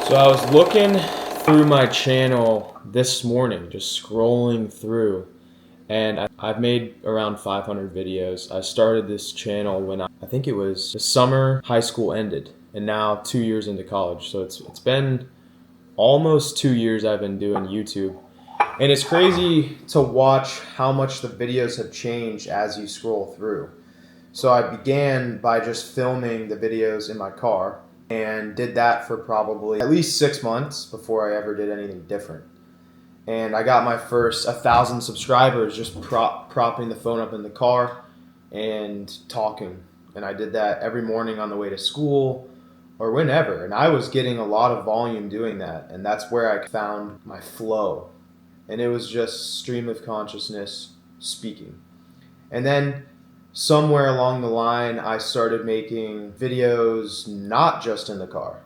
So I was looking through my channel this morning, just scrolling through, and I've made around 500 videos. I started this channel when I think it was the summer high school ended, and now 2 years into college. So it's been almost 2 years I've been doing YouTube. And it's crazy to watch how much the videos have changed as you scroll through. So I began by just filming the videos in my car and did that for probably at least 6 months before I ever did anything different. And I got my first 1,000 subscribers just propping the phone up in the car and talking. And I did that every morning on the way to school or whenever. And I was getting a lot of volume doing that. And that's where I found my flow. And it was just stream of consciousness speaking. And then somewhere along the line, I started making videos not just in the car.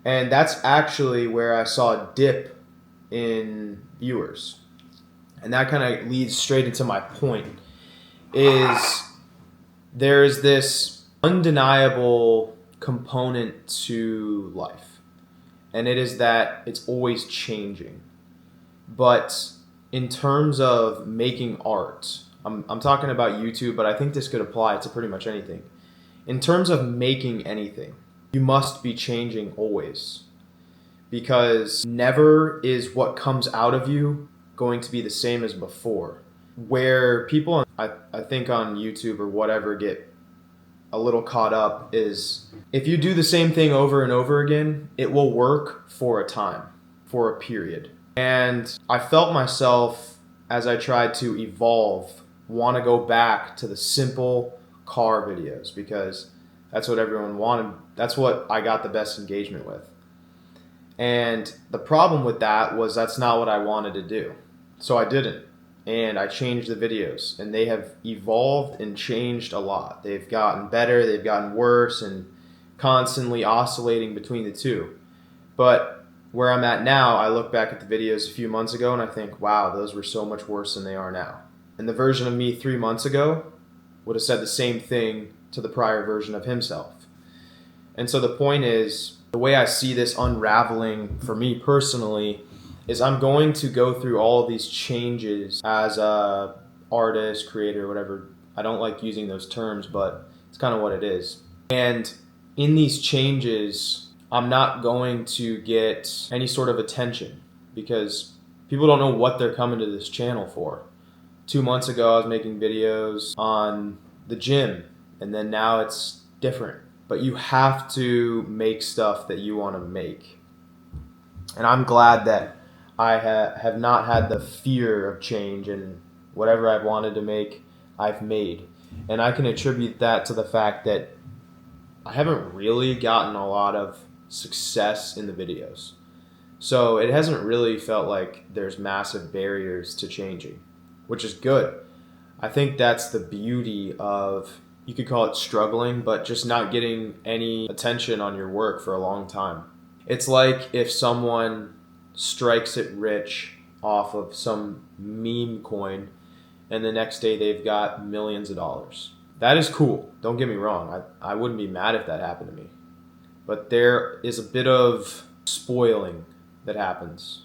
And that's actually where I saw a dip in viewers. And that kind of leads straight into my point, is there's this undeniable component to life. And it is that it's always changing. But in terms of making art, I'm talking about YouTube, but I think this could apply to pretty much anything. In terms of making anything, you must be changing always, because never is what comes out of you going to be the same as before. Where people, I think on YouTube or whatever, get a little caught up is if you do the same thing over and over again, it will work for a time, for a period. And I felt myself, as I tried to evolve, want to go back to the simple car videos because that's what everyone wanted. That's what I got the best engagement with. And the problem with that was that's not what I wanted to do. So I didn't. And I changed the videos, and they have evolved and changed a lot. They've gotten better, they've gotten worse, and constantly oscillating between the two. But where I'm at now, I look back at the videos a few months ago and I think, wow, those were so much worse than they are now. And the version of me 3 months ago would have said the same thing to the prior version of himself. And so the point is, the way I see this unraveling for me personally is I'm going to go through all of these changes as a artist, creator, whatever. I don't like using those terms, but it's kind of what it is. And in these changes, I'm not going to get any sort of attention because people don't know what they're coming to this channel for. 2 months ago, I was making videos on the gym, and then now it's different. But you have to make stuff that you want to make. And I'm glad that I have not had the fear of change, and whatever I've wanted to make, I've made. And I can attribute that to the fact that I haven't really gotten a lot of success in the videos. So it hasn't really felt like there's massive barriers to changing, which is good. I think that's the beauty of, you could call it struggling, but just not getting any attention on your work for a long time. It's like if someone strikes it rich off of some meme coin and the next day they've got millions of dollars. That is cool. Don't get me wrong. I wouldn't be mad if that happened to me. But there is a bit of spoiling that happens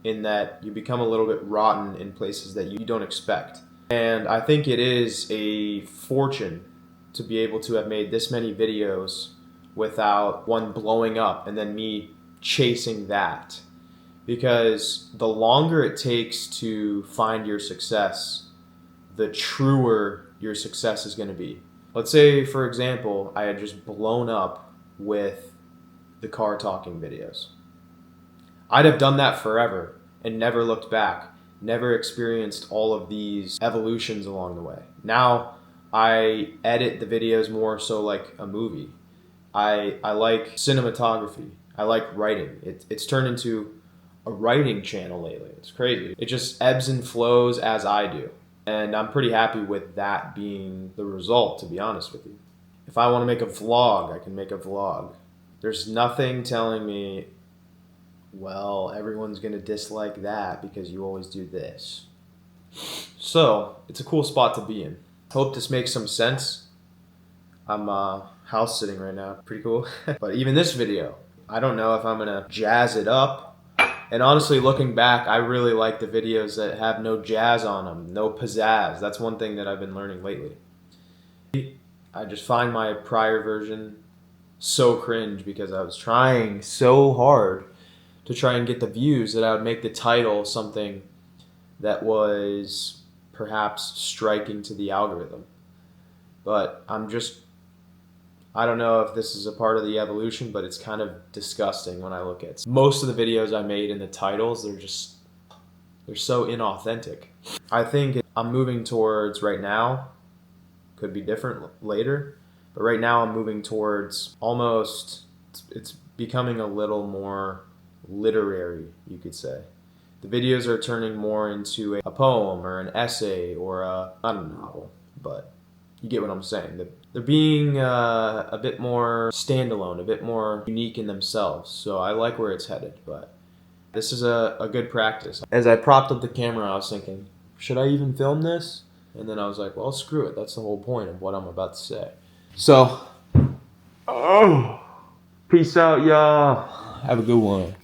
in that you become a little bit rotten in places that you don't expect. And I think it is a fortune to be able to have made this many videos without one blowing up and then me chasing that. Because the longer it takes to find your success, the truer your success is going to be. Let's say, for example, I had just blown up with the car talking videos. I'd have done that forever and never looked back, never experienced all of these evolutions along the way. Now I edit the videos more so like a movie. I like cinematography. I like writing. It's turned into a writing channel lately. It's crazy. It just ebbs and flows as I do. And I'm pretty happy with that being the result, to be honest with you. If I want to make a vlog, I can make a vlog. There's nothing telling me, well, everyone's going to dislike that because you always do this. So, it's a cool spot to be in. Hope this makes some sense. I'm house sitting right now. Pretty cool. But even this video, I don't know if I'm gonna jazz it up. And honestly, looking back, I really like the videos that have no jazz on them, no pizzazz. That's one thing that I've been learning lately. I just find my prior version so cringe because I was trying so hard to try and get the views that I would make the title something that was perhaps striking to the algorithm. But I don't know if this is a part of the evolution, but it's kind of disgusting when I look at it. Most of the videos I made in the titles, they're so inauthentic. I think I'm moving towards, right now, could be different later, but right now I'm moving towards almost, it's becoming a little more literary, you could say. The videos are turning more into a poem or an essay or not a novel, but you get what I'm saying. They're being a bit more standalone, a bit more unique in themselves. So I like where it's headed, but this is a good practice. As I propped up the camera, I was thinking, should I even film this? And then I was like, well, screw it. That's the whole point of what I'm about to say. So, peace out, y'all. Have a good one.